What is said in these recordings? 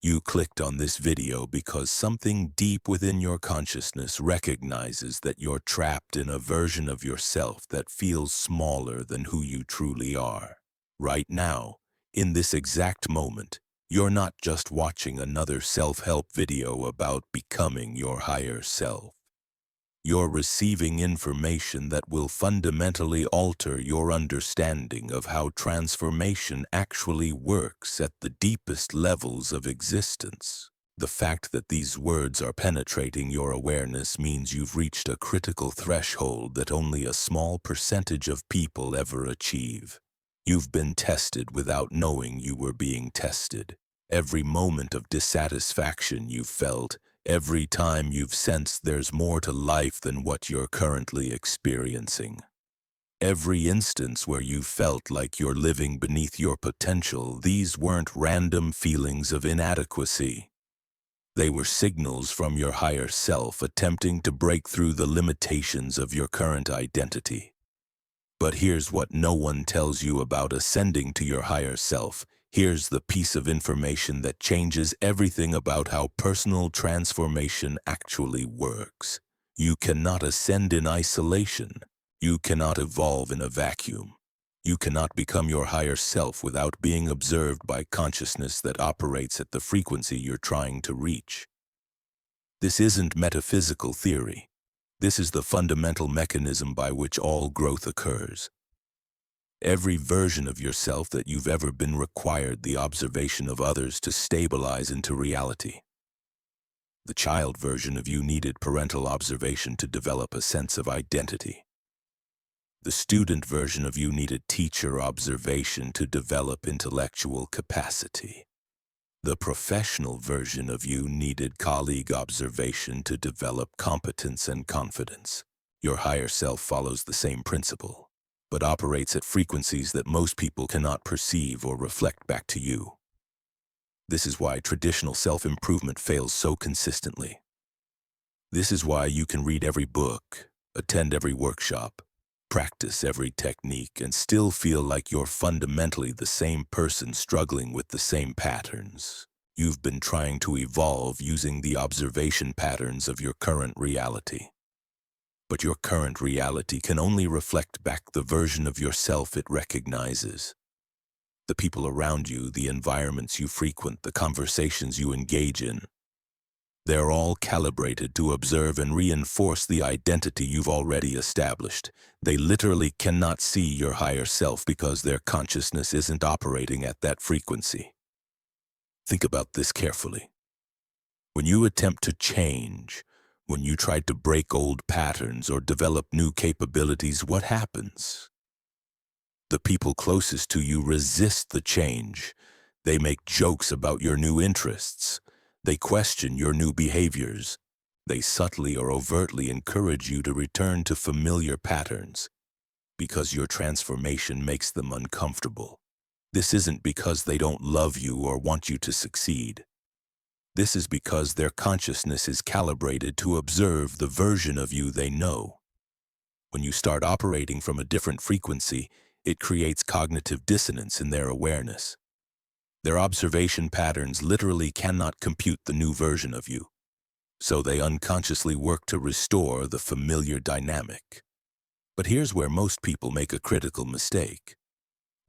You clicked on this video because something deep within your consciousness recognizes that you're trapped in a version of yourself that feels smaller than who you truly are. Right now, in this exact moment, you're not just watching another self-help video about becoming your higher self. You're receiving information that will fundamentally alter your understanding of how transformation actually works at the deepest levels of existence. The fact that these words are penetrating your awareness means you've reached a critical threshold that only a small percentage of people ever achieve. You've been tested without knowing you were being tested. Every moment of dissatisfaction you've felt, every time you've sensed there's more to life than what you're currently experiencing. Every instance where you felt like you're living beneath your potential, these weren't random feelings of inadequacy. They were signals from your higher self attempting to break through the limitations of your current identity. But here's what no one tells you about ascending to your higher self. Here's the piece of information that changes everything about how personal transformation actually works. You cannot ascend in isolation. You cannot evolve in a vacuum. You cannot become your higher self without being observed by consciousness that operates at the frequency you're trying to reach. This isn't metaphysical theory. This is the fundamental mechanism by which all growth occurs. Every version of yourself that you've ever been required the observation of others to stabilize into reality. The child version of you needed parental observation to develop a sense of identity. The student version of you needed teacher observation to develop intellectual capacity. The professional version of you needed colleague observation to develop competence and confidence. Your higher self follows the same principle, but operates at frequencies that most people cannot perceive or reflect back to you. This is why traditional self-improvement fails so consistently. This is why you can read every book, attend every workshop, practice every technique, and still feel like you're fundamentally the same person struggling with the same patterns. You've been trying to evolve using the observation patterns of your current reality. But your current reality can only reflect back the version of yourself it recognizes. The people around you, the environments you frequent, the conversations you engage in, they're all calibrated to observe and reinforce the identity you've already established. They literally cannot see your higher self because their consciousness isn't operating at that frequency. Think about this carefully. When you attempt to change, when you try to break old patterns or develop new capabilities, what happens? The people closest to you resist the change. They make jokes about your new interests. They question your new behaviors. They subtly or overtly encourage you to return to familiar patterns because your transformation makes them uncomfortable. This isn't because they don't love you or want you to succeed. This is because their consciousness is calibrated to observe the version of you they know. When you start operating from a different frequency, it creates cognitive dissonance in their awareness. Their observation patterns literally cannot compute the new version of you, so they unconsciously work to restore the familiar dynamic. But here's where most people make a critical mistake.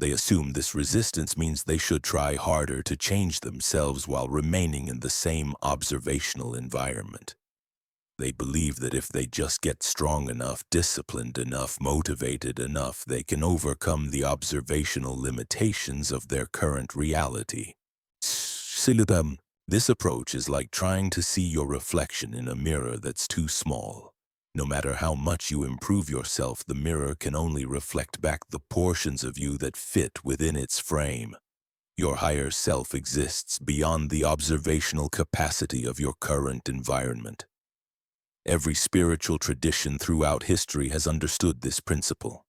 They assume this resistance means they should try harder to change themselves while remaining in the same observational environment. They believe that if they just get strong enough, disciplined enough, motivated enough, they can overcome the observational limitations of their current reality. This approach is like trying to see your reflection in a mirror that's too small. No matter how much you improve yourself, the mirror can only reflect back the portions of you that fit within its frame. Your higher self exists beyond the observational capacity of your current environment. Every spiritual tradition throughout history has understood this principle.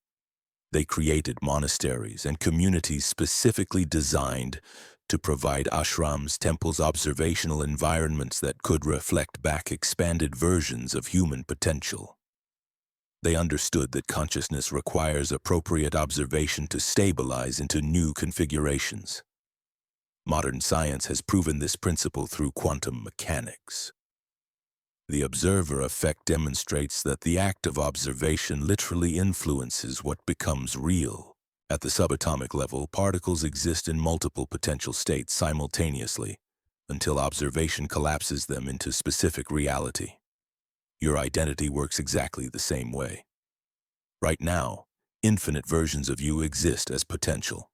They created monasteries and communities specifically designed to provide ashrams, temples, observational environments that could reflect back expanded versions of human potential. They understood that consciousness requires appropriate observation to stabilize into new configurations. Modern science has proven this principle through quantum mechanics. The observer effect demonstrates that the act of observation literally influences what becomes real. At the subatomic level, particles exist in multiple potential states simultaneously, until observation collapses them into specific reality. Your identity works exactly the same way. Right now, infinite versions of you exist as potential.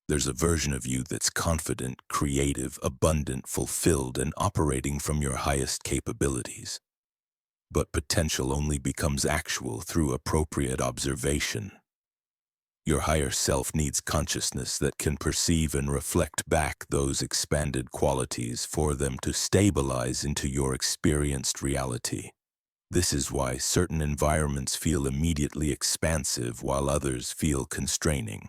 There's a version of you that's confident, creative, abundant, fulfilled, and operating from your highest capabilities. But potential only becomes actual through appropriate observation. Your higher self needs consciousness that can perceive and reflect back those expanded qualities for them to stabilize into your experienced reality. This is why certain environments feel immediately expansive while others feel constraining.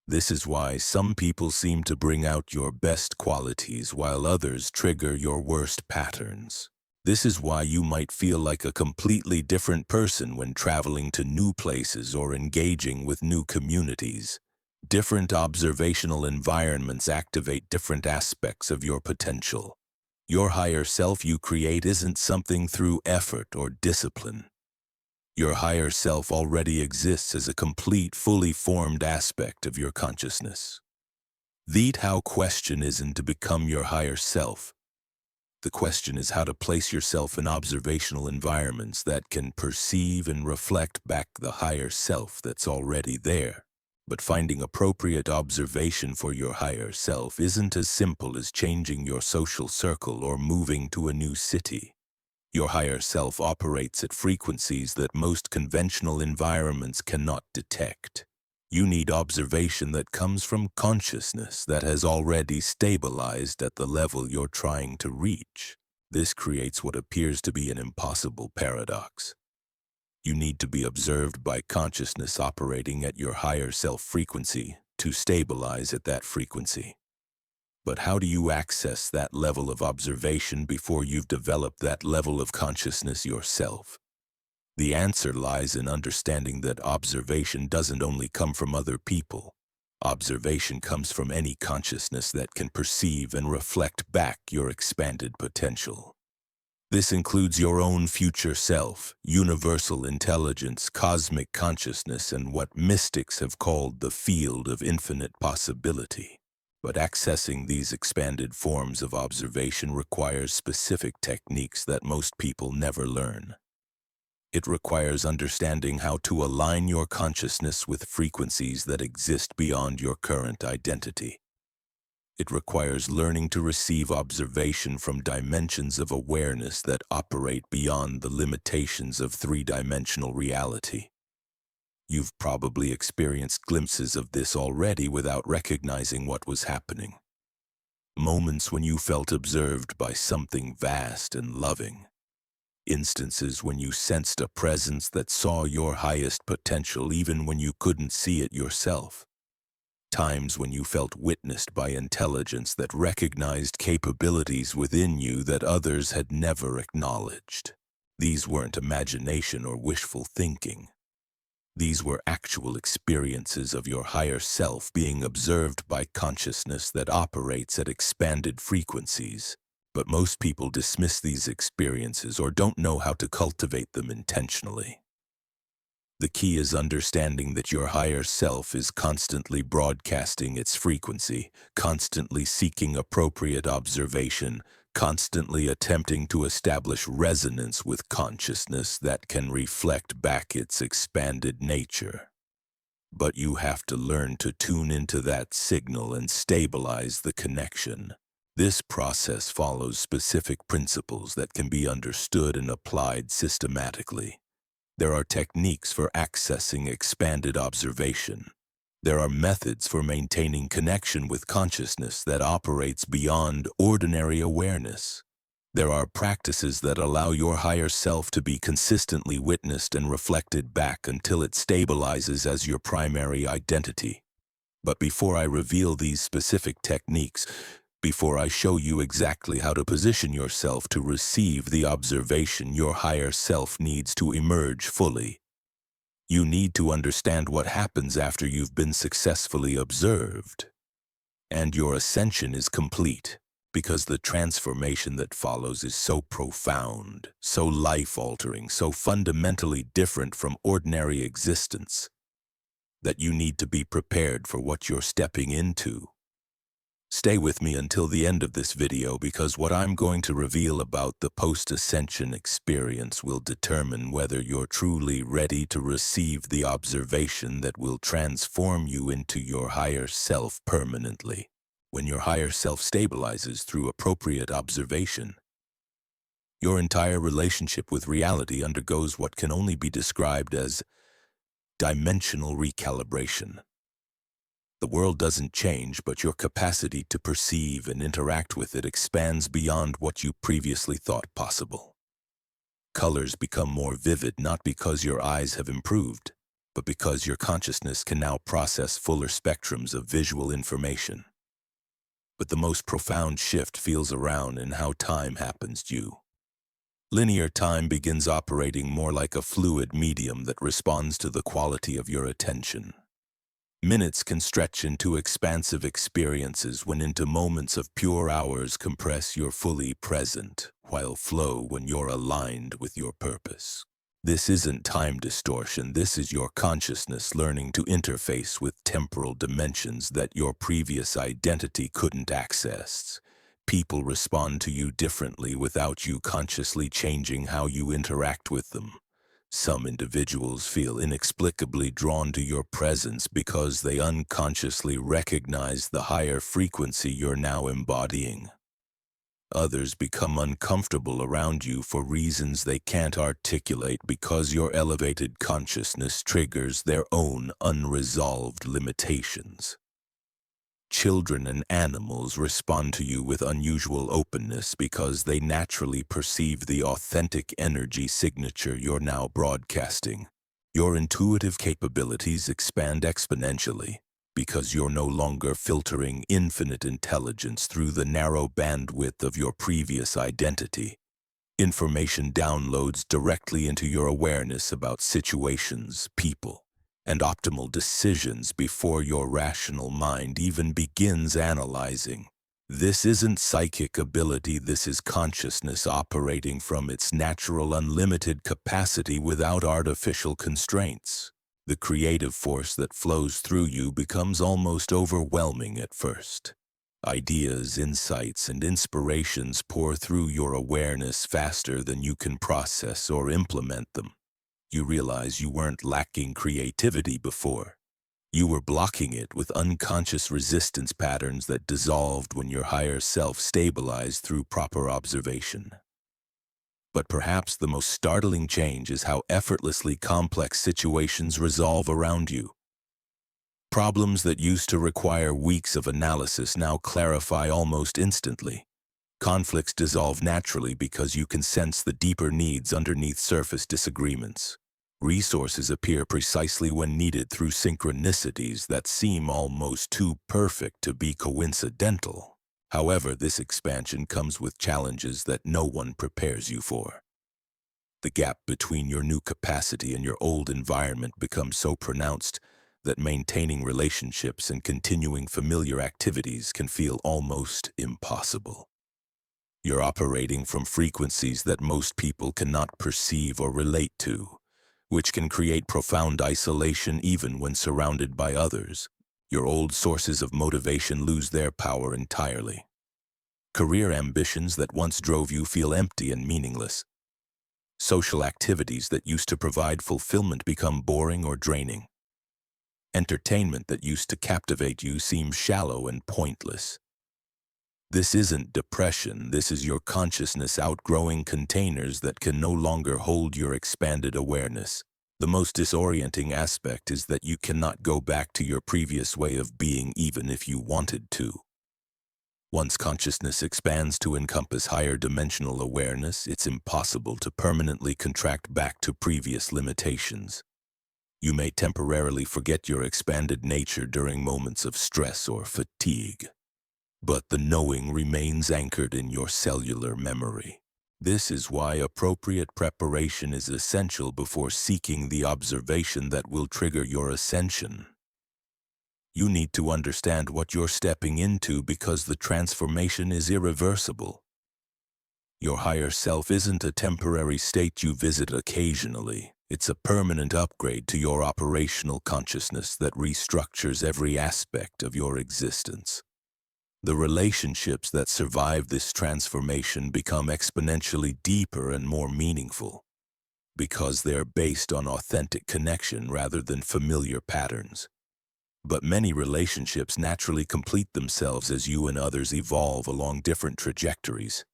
This is why some people seem to bring out your best qualities while others trigger your worst patterns. This is why you might feel like a completely different person when traveling to new places or engaging with new communities. Different observational environments activate different aspects of your potential. Your higher self you create isn't something through effort or discipline. Your higher self already exists as a complete, fully formed aspect of your consciousness. The how question isn't to become your higher self. The question is how to place yourself in observational environments that can perceive and reflect back the higher self that's already there. But finding appropriate observation for your higher self isn't as simple as changing your social circle or moving to a new city. Your higher self operates at frequencies that most conventional environments cannot detect. You need observation that comes from consciousness that has already stabilized at the level you're trying to reach. This creates what appears to be an impossible paradox. You need to be observed by consciousness operating at your higher self frequency to stabilize at that frequency. But how do you access that level of observation before you've developed that level of consciousness yourself? The answer lies in understanding that observation doesn't only come from other people. Observation comes from any consciousness that can perceive and reflect back your expanded potential. This includes your own future self, universal intelligence, cosmic consciousness, and what mystics have called the field of infinite possibility. But accessing these expanded forms of observation requires specific techniques that most people never learn. It requires understanding how to align your consciousness with frequencies that exist beyond your current identity. It requires learning to receive observation from dimensions of awareness that operate beyond the limitations of three-dimensional reality. You've probably experienced glimpses of this already without recognizing what was happening. Moments when you felt observed by something vast and loving. Instances when you sensed a presence that saw your highest potential even when you couldn't see it yourself. Times when you felt witnessed by intelligence that recognized capabilities within you that others had never acknowledged. These weren't imagination or wishful thinking. These were actual experiences of your higher self being observed by consciousness that operates at expanded frequencies. But most people dismiss these experiences or don't know how to cultivate them intentionally. The key is understanding that your higher self is constantly broadcasting its frequency, constantly seeking appropriate observation, constantly attempting to establish resonance with consciousness that can reflect back its expanded nature. But you have to learn to tune into that signal and stabilize the connection. This process follows specific principles that can be understood and applied systematically. There are techniques for accessing expanded observation. There are methods for maintaining connection with consciousness that operates beyond ordinary awareness. There are practices that allow your higher self to be consistently witnessed and reflected back until it stabilizes as your primary identity. But before I reveal these specific techniques, before I show you exactly how to position yourself to receive the observation your higher self needs to emerge fully, you need to understand what happens after you've been successfully observed. And your ascension is complete, because the transformation that follows is so profound, so life-altering, so fundamentally different from ordinary existence, that you need to be prepared for what you're stepping into. Stay with me until the end of this video, because what I'm going to reveal about the post-ascension experience will determine whether you're truly ready to receive the observation that will transform you into your higher self permanently. When your higher self stabilizes through appropriate observation, your entire relationship with reality undergoes what can only be described as dimensional recalibration. The world doesn't change, but your capacity to perceive and interact with it expands beyond what you previously thought possible. Colors become more vivid not because your eyes have improved, but because your consciousness can now process fuller spectrums of visual information. But the most profound shift feels around in how time happens to you. Linear time begins operating more like a fluid medium that responds to the quality of your attention. Minutes can stretch into expansive experiences when into moments of pure hours compress you're fully present, while flow when you're aligned with your purpose. This isn't time distortion, this is your consciousness learning to interface with temporal dimensions that your previous identity couldn't access. People respond to you differently without you consciously changing how you interact with them. Some individuals feel inexplicably drawn to your presence because they unconsciously recognize the higher frequency you're now embodying. Others become uncomfortable around you for reasons they can't articulate because your elevated consciousness triggers their own unresolved limitations. Children and animals respond to you with unusual openness because they naturally perceive the authentic energy signature you're now broadcasting. Your intuitive capabilities expand exponentially because you're no longer filtering infinite intelligence through the narrow bandwidth of your previous identity. Information downloads directly into your awareness about situations, people, and optimal decisions before your rational mind even begins analyzing. This isn't psychic ability, this is consciousness operating from its natural unlimited capacity without artificial constraints. The creative force that flows through you becomes almost overwhelming at first. Ideas, insights, and inspirations pour through your awareness faster than you can process or implement them. You realize you weren't lacking creativity before. You were blocking it with unconscious resistance patterns that dissolved when your higher self stabilized through proper observation. But perhaps the most startling change is how effortlessly complex situations resolve around you. Problems that used to require weeks of analysis now clarify almost instantly. Conflicts dissolve naturally because you can sense the deeper needs underneath surface disagreements. Resources appear precisely when needed through synchronicities that seem almost too perfect to be coincidental. However, this expansion comes with challenges that no one prepares you for. The gap between your new capacity and your old environment becomes so pronounced that maintaining relationships and continuing familiar activities can feel almost impossible. You're operating from frequencies that most people cannot perceive or relate to, which can create profound isolation even when surrounded by others. Your old sources of motivation lose their power entirely. Career ambitions that once drove you feel empty and meaningless. Social activities that used to provide fulfillment become boring or draining. Entertainment that used to captivate you seems shallow and pointless. This isn't depression, this is your consciousness outgrowing containers that can no longer hold your expanded awareness. The most disorienting aspect is that you cannot go back to your previous way of being even if you wanted to. Once consciousness expands to encompass higher dimensional awareness, it's impossible to permanently contract back to previous limitations. You may temporarily forget your expanded nature during moments of stress or fatigue, but the knowing remains anchored in your cellular memory. This is why appropriate preparation is essential before seeking the observation that will trigger your ascension. You need to understand what you're stepping into because the transformation is irreversible. Your higher self isn't a temporary state you visit occasionally. It's a permanent upgrade to your operational consciousness that restructures every aspect of your existence. The relationships that survive this transformation become exponentially deeper and more meaningful because they're based on authentic connection rather than familiar patterns. But many relationships naturally complete themselves as you and others evolve along different trajectories.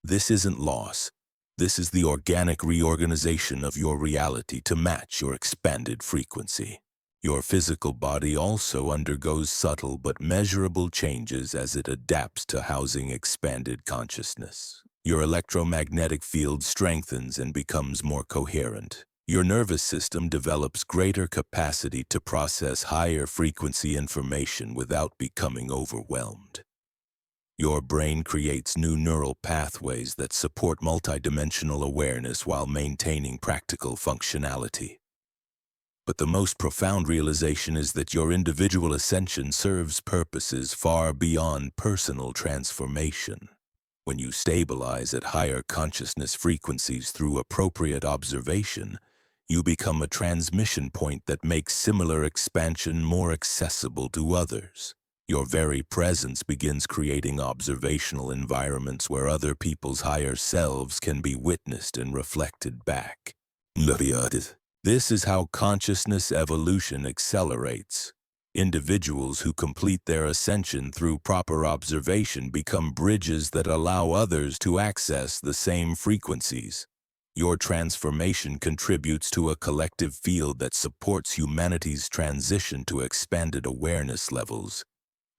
This isn't loss. This is the organic reorganization of your reality to match your expanded frequency. Your physical body also undergoes subtle but measurable changes as it adapts to housing expanded consciousness. Your electromagnetic field strengthens and becomes more coherent. Your nervous system develops greater capacity to process higher frequency information without becoming overwhelmed. Your brain creates new neural pathways that support multidimensional awareness while maintaining practical functionality. But the most profound realization is that your individual ascension serves purposes far beyond personal transformation. When you stabilize at higher consciousness frequencies through appropriate observation, you become a transmission point that makes similar expansion more accessible to others. Your very presence begins creating observational environments where other people's higher selves can be witnessed and reflected back. This is how consciousness evolution accelerates. Individuals who complete their ascension through proper observation become bridges that allow others to access the same frequencies. Your transformation contributes to a collective field that supports humanity's transition to expanded awareness levels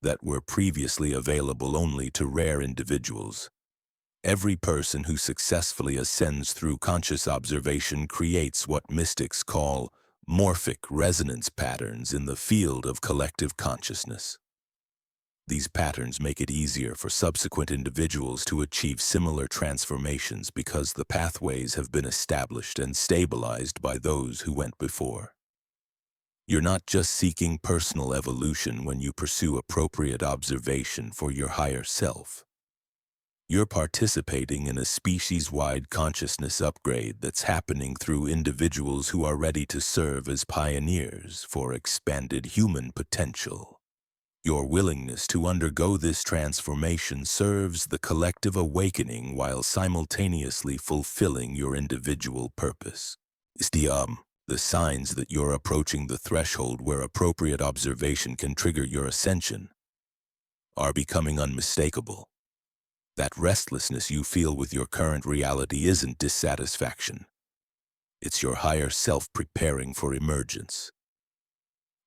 that were previously available only to rare individuals. Every person who successfully ascends through conscious observation creates what mystics call morphic resonance patterns in the field of collective consciousness. These patterns make it easier for subsequent individuals to achieve similar transformations because the pathways have been established and stabilized by those who went before. You're not just seeking personal evolution when you pursue appropriate observation for your higher self. You're participating in a species-wide consciousness upgrade that's happening through individuals who are ready to serve as pioneers for expanded human potential. Your willingness to undergo this transformation serves the collective awakening while simultaneously fulfilling your individual purpose. The signs that you're approaching the threshold where appropriate observation can trigger your ascension are becoming unmistakable. That restlessness you feel with your current reality isn't dissatisfaction. It's your higher self preparing for emergence.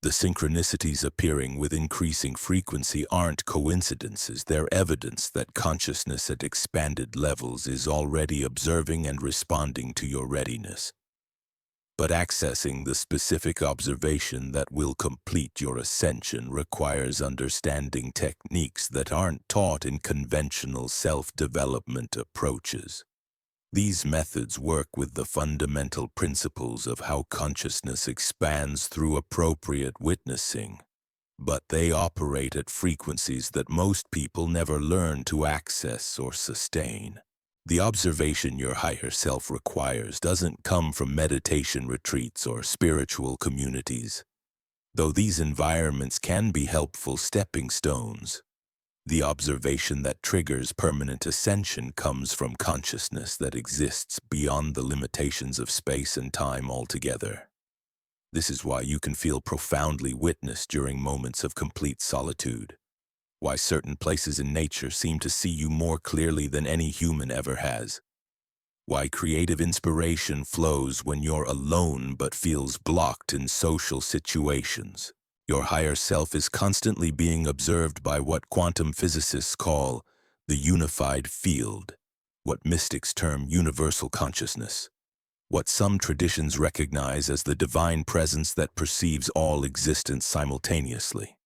The synchronicities appearing with increasing frequency aren't coincidences, they're evidence that consciousness at expanded levels is already observing and responding to your readiness. But accessing the specific observation that will complete your ascension requires understanding techniques that aren't taught in conventional self-development approaches. These methods work with the fundamental principles of how consciousness expands through appropriate witnessing, but they operate at frequencies that most people never learn to access or sustain. The observation your higher self requires doesn't come from meditation retreats or spiritual communities, though these environments can be helpful stepping stones. The observation that triggers permanent ascension comes from consciousness that exists beyond the limitations of space and time altogether. This is why you can feel profoundly witnessed during moments of complete solitude. Why certain places in nature seem to see you more clearly than any human ever has. Why creative inspiration flows when you're alone but feels blocked in social situations. Your higher self is constantly being observed by what quantum physicists call the unified field, what mystics term universal consciousness, what some traditions recognize as the divine presence that perceives all existence simultaneously.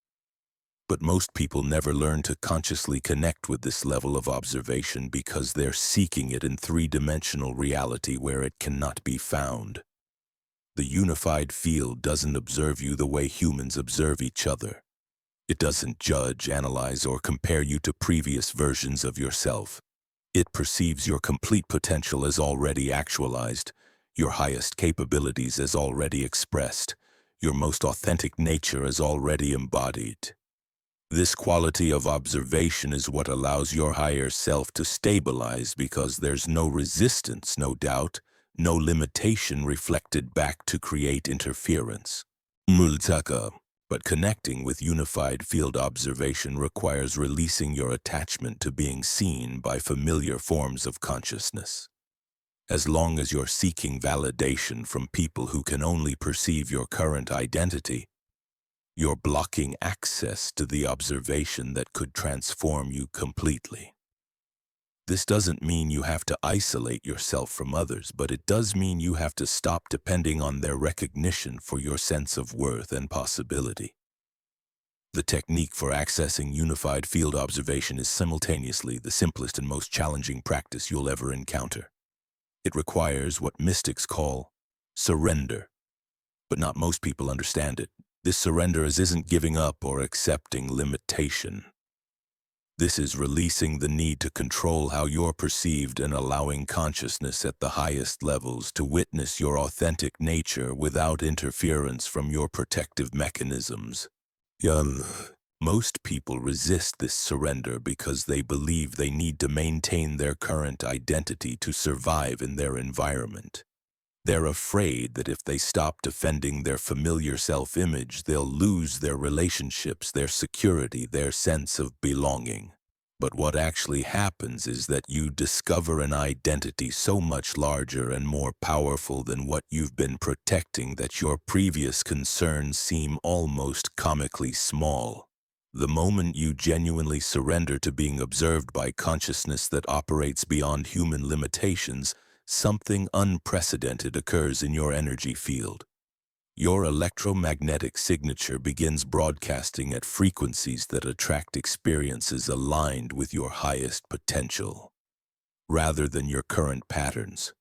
But most people never learn to consciously connect with this level of observation because they're seeking it in three-dimensional reality where it cannot be found. The unified field doesn't observe you the way humans observe each other. It doesn't judge, analyze, or compare you to previous versions of yourself. It perceives your complete potential as already actualized, your highest capabilities as already expressed, your most authentic nature as already embodied. This quality of observation is what allows your higher self to stabilize because there's no resistance, no doubt, no limitation reflected back to create interference. Multaka. But connecting with unified field observation requires releasing your attachment to being seen by familiar forms of consciousness. As long as you're seeking validation from people who can only perceive your current identity, you're blocking access to the observation that could transform you completely. This doesn't mean you have to isolate yourself from others, but it does mean you have to stop depending on their recognition for your sense of worth and possibility. The technique for accessing unified field observation is simultaneously the simplest and most challenging practice you'll ever encounter. It requires what mystics call surrender, but not most people understand it. This surrender isn't giving up or accepting limitation. This is releasing the need to control how you're perceived and allowing consciousness at the highest levels to witness your authentic nature without interference from your protective mechanisms. Most people resist this surrender because they believe they need to maintain their current identity to survive in their environment. They're afraid that if they stop defending their familiar self-image, they'll lose their relationships, their security, their sense of belonging. But what actually happens is that you discover an identity so much larger and more powerful than what you've been protecting that your previous concerns seem almost comically small. The moment you genuinely surrender to being observed by consciousness that operates beyond human limitations, something unprecedented occurs in your energy field. Your electromagnetic signature begins broadcasting at frequencies that attract experiences aligned with your highest potential, rather than your current patterns.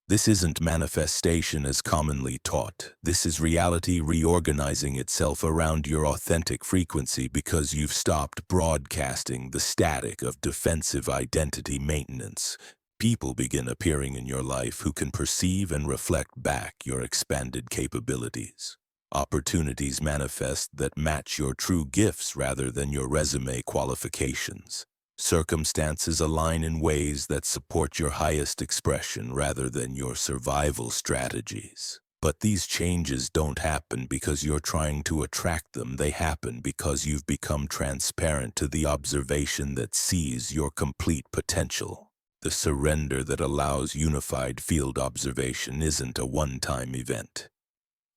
This isn't manifestation as commonly taught. This is reality reorganizing itself around your authentic frequency because you've stopped broadcasting the static of defensive identity maintenance. People begin appearing in your life who can perceive and reflect back your expanded capabilities. Opportunities manifest that match your true gifts rather than your resume qualifications. Circumstances align in ways that support your highest expression rather than your survival strategies. But these changes don't happen because you're trying to attract them. They happen because you've become transparent to the observation that sees your complete potential. The surrender that allows unified field observation isn't a one-time event.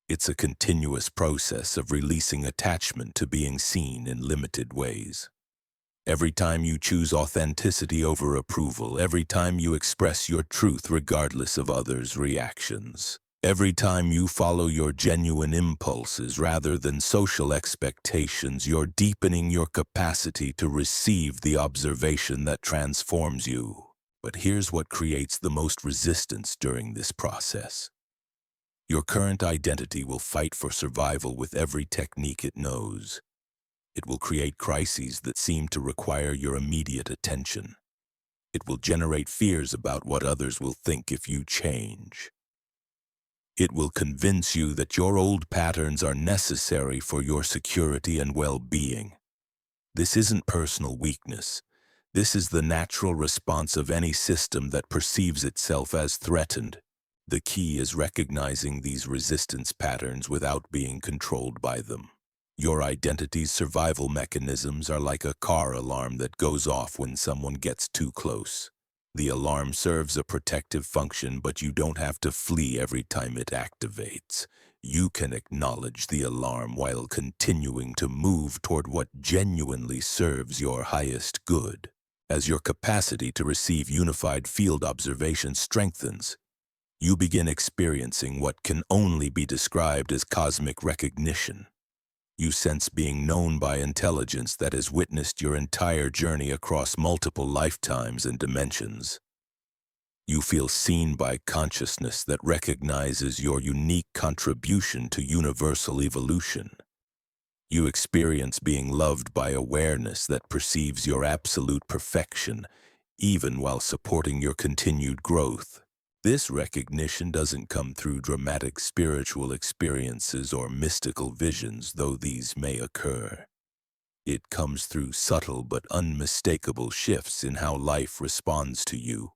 It's a continuous process of releasing attachment to being seen in limited ways. Every time you choose authenticity over approval, every time you express your truth regardless of others' reactions, every time you follow your genuine impulses rather than social expectations, you're deepening your capacity to receive the observation that transforms you. But here's what creates the most resistance during this process. Your current identity will fight for survival with every technique it knows. It will create crises that seem to require your immediate attention. It will generate fears about what others will think if you change. It will convince you that your old patterns are necessary for your security and well-being. This isn't personal weakness. This is the natural response of any system that perceives itself as threatened. The key is recognizing these resistance patterns without being controlled by them. Your identity's survival mechanisms are like a car alarm that goes off when someone gets too close. The alarm serves a protective function, but you don't have to flee every time it activates. You can acknowledge the alarm while continuing to move toward what genuinely serves your highest good. As your capacity to receive unified field observation strengthens, you begin experiencing what can only be described as cosmic recognition. You sense being known by intelligence that has witnessed your entire journey across multiple lifetimes and dimensions. You feel seen by consciousness that recognizes your unique contribution to universal evolution. You experience being loved by awareness that perceives your absolute perfection, even while supporting your continued growth. This recognition doesn't come through dramatic spiritual experiences or mystical visions, though these may occur. It comes through subtle but unmistakable shifts in how life responds to you.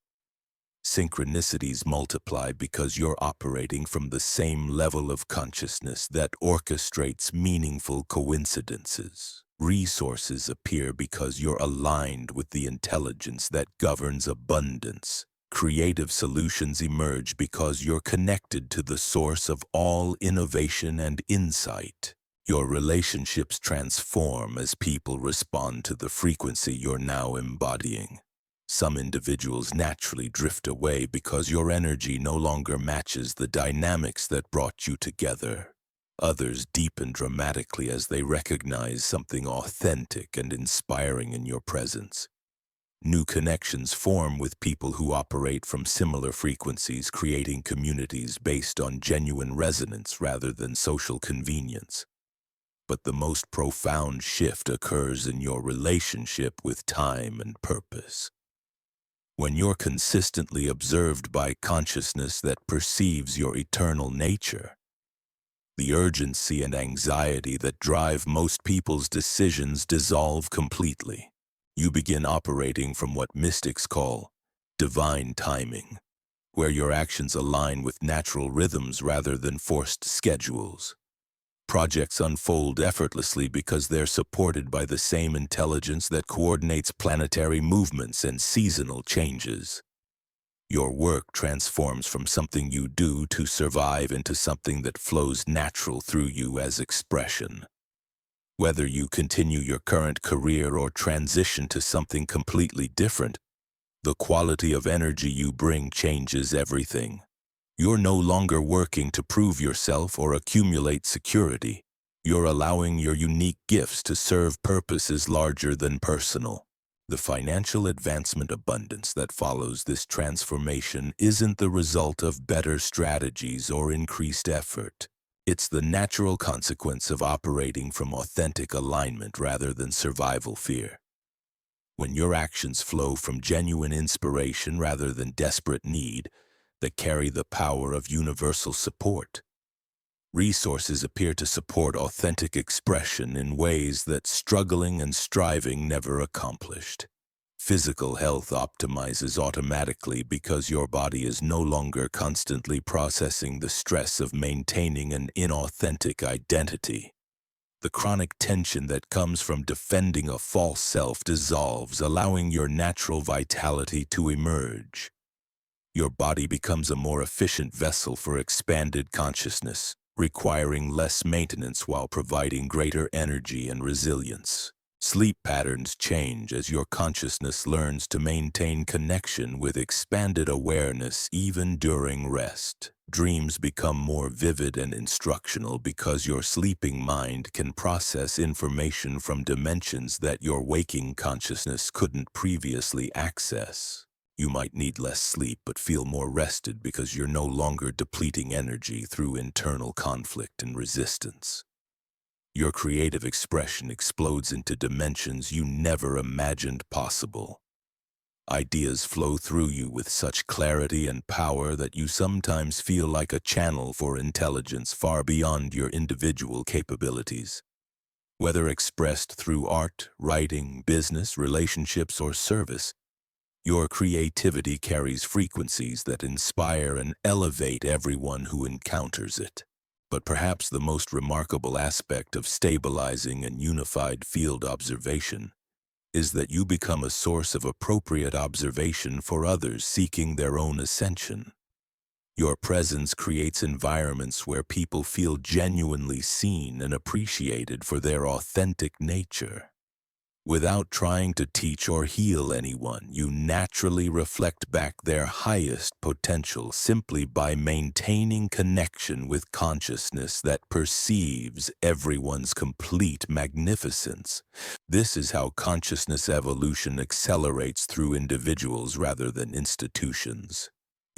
Synchronicities multiply because you're operating from the same level of consciousness that orchestrates meaningful coincidences. Resources appear because you're aligned with the intelligence that governs abundance. Creative solutions emerge because you're connected to the source of all innovation and insight. Your relationships transform as people respond to the frequency you're now embodying. Some individuals naturally drift away because your energy no longer matches the dynamics that brought you together. Others deepen dramatically as they recognize something authentic and inspiring in your presence. New connections form with people who operate from similar frequencies, creating communities based on genuine resonance rather than social convenience. But the most profound shift occurs in your relationship with time and purpose. When you're consistently observed by consciousness that perceives your eternal nature, the urgency and anxiety that drive most people's decisions dissolve completely. You begin operating from what mystics call divine timing, where your actions align with natural rhythms rather than forced schedules. Projects unfold effortlessly because they're supported by the same intelligence that coordinates planetary movements and seasonal changes. Your work transforms from something you do to survive into something that flows natural through you as expression. Whether you continue your current career or transition to something completely different, the quality of energy you bring changes everything. You're no longer working to prove yourself or accumulate security. You're allowing your unique gifts to serve purposes larger than personal. The financial advancement abundance that follows this transformation isn't the result of better strategies or increased effort. It's the natural consequence of operating from authentic alignment rather than survival fear. When your actions flow from genuine inspiration rather than desperate need, that carry the power of universal support. Resources appear to support authentic expression in ways that struggling and striving never accomplished. Physical health optimizes automatically because your body is no longer constantly processing the stress of maintaining an inauthentic identity. The chronic tension that comes from defending a false self dissolves, allowing your natural vitality to emerge. Your body becomes a more efficient vessel for expanded consciousness, requiring less maintenance while providing greater energy and resilience. Sleep patterns change as your consciousness learns to maintain connection with expanded awareness even during rest. Dreams become more vivid and instructional because your sleeping mind can process information from dimensions that your waking consciousness couldn't previously access. You might need less sleep but feel more rested because you're no longer depleting energy through internal conflict and resistance. Your creative expression explodes into dimensions you never imagined possible. Ideas flow through you with such clarity and power that you sometimes feel like a channel for intelligence far beyond your individual capabilities. Whether expressed through art, writing, business, relationships, or service, your creativity carries frequencies that inspire and elevate everyone who encounters it. But perhaps the most remarkable aspect of stabilizing and unified field observation is that you become a source of appropriate observation for others seeking their own ascension. Your presence creates environments where people feel genuinely seen and appreciated for their authentic nature. Without trying to teach or heal anyone, you naturally reflect back their highest potential simply by maintaining connection with consciousness that perceives everyone's complete magnificence. This is how consciousness evolution accelerates through individuals rather than institutions.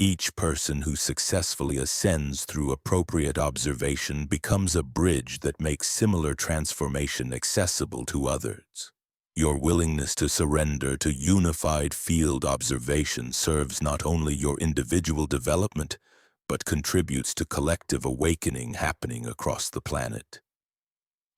Each person who successfully ascends through appropriate observation becomes a bridge that makes similar transformation accessible to others. Your willingness to surrender to unified field observation serves not only your individual development, but contributes to collective awakening happening across the planet.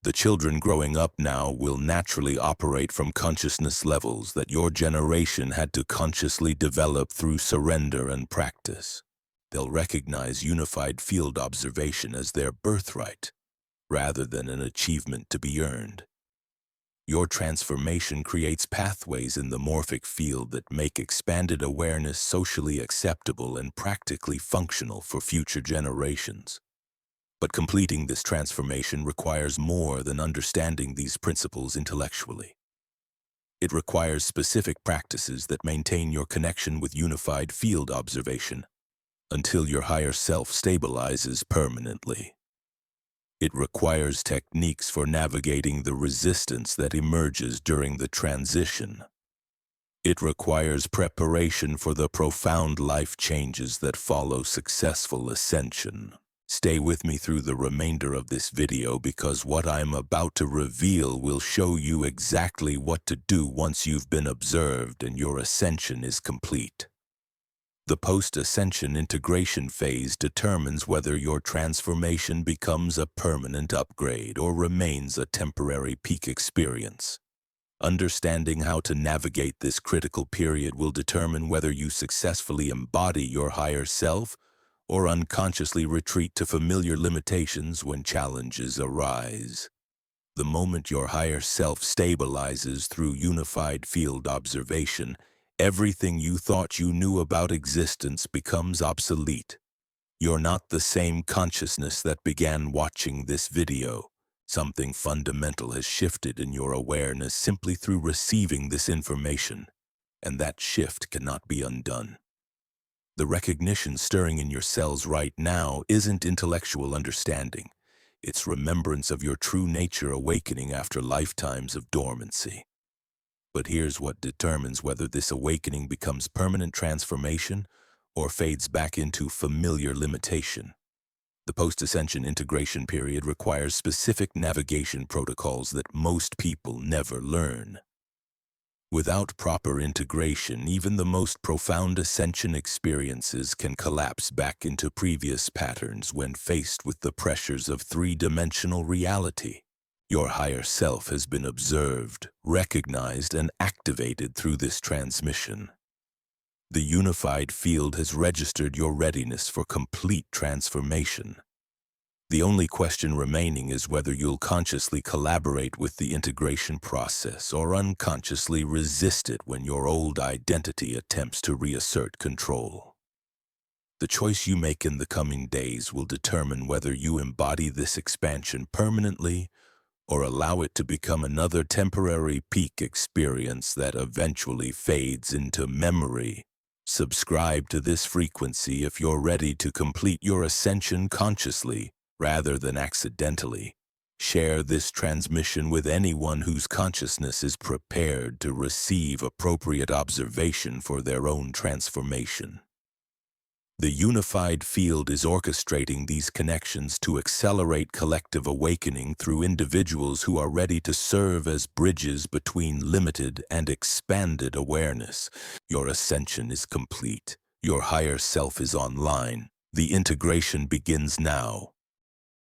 The children growing up now will naturally operate from consciousness levels that your generation had to consciously develop through surrender and practice. They'll recognize unified field observation as their birthright, rather than an achievement to be earned. Your transformation creates pathways in the morphic field that make expanded awareness socially acceptable and practically functional for future generations. But completing this transformation requires more than understanding these principles intellectually. It requires specific practices that maintain your connection with unified field observation until your higher self stabilizes permanently. It requires techniques for navigating the resistance that emerges during the transition. It requires preparation for the profound life changes that follow successful ascension. Stay with me through the remainder of this video because what I'm about to reveal will show you exactly what to do once you've been observed and your ascension is complete. The post-ascension integration phase determines whether your transformation becomes a permanent upgrade or remains a temporary peak experience. Understanding how to navigate this critical period will determine whether you successfully embody your higher self or unconsciously retreat to familiar limitations when challenges arise. The moment your higher self stabilizes through unified field observation, everything you thought you knew about existence becomes obsolete. You're not the same consciousness that began watching this video. Something fundamental has shifted in your awareness simply through receiving this information, and that shift cannot be undone. The recognition stirring in your cells right now isn't intellectual understanding. It's remembrance of your true nature awakening after lifetimes of dormancy. But here's what determines whether this awakening becomes permanent transformation or fades back into familiar limitation. The post-ascension integration period requires specific navigation protocols that most people never learn. Without proper integration, even the most profound ascension experiences can collapse back into previous patterns when faced with the pressures of three-dimensional reality. Your higher self has been observed, recognized, and activated through this transmission. The unified field has registered your readiness for complete transformation. The only question remaining is whether you'll consciously collaborate with the integration process or unconsciously resist it when your old identity attempts to reassert control. The choice you make in the coming days will determine whether you embody this expansion permanently or allow it to become another temporary peak experience that eventually fades into memory. Subscribe to this frequency if you're ready to complete your ascension consciously rather than accidentally. Share this transmission with anyone whose consciousness is prepared to receive appropriate observation for their own transformation. The unified field is orchestrating these connections to accelerate collective awakening through individuals who are ready to serve as bridges between limited and expanded awareness. Your ascension is complete. Your higher self is online. The integration begins now.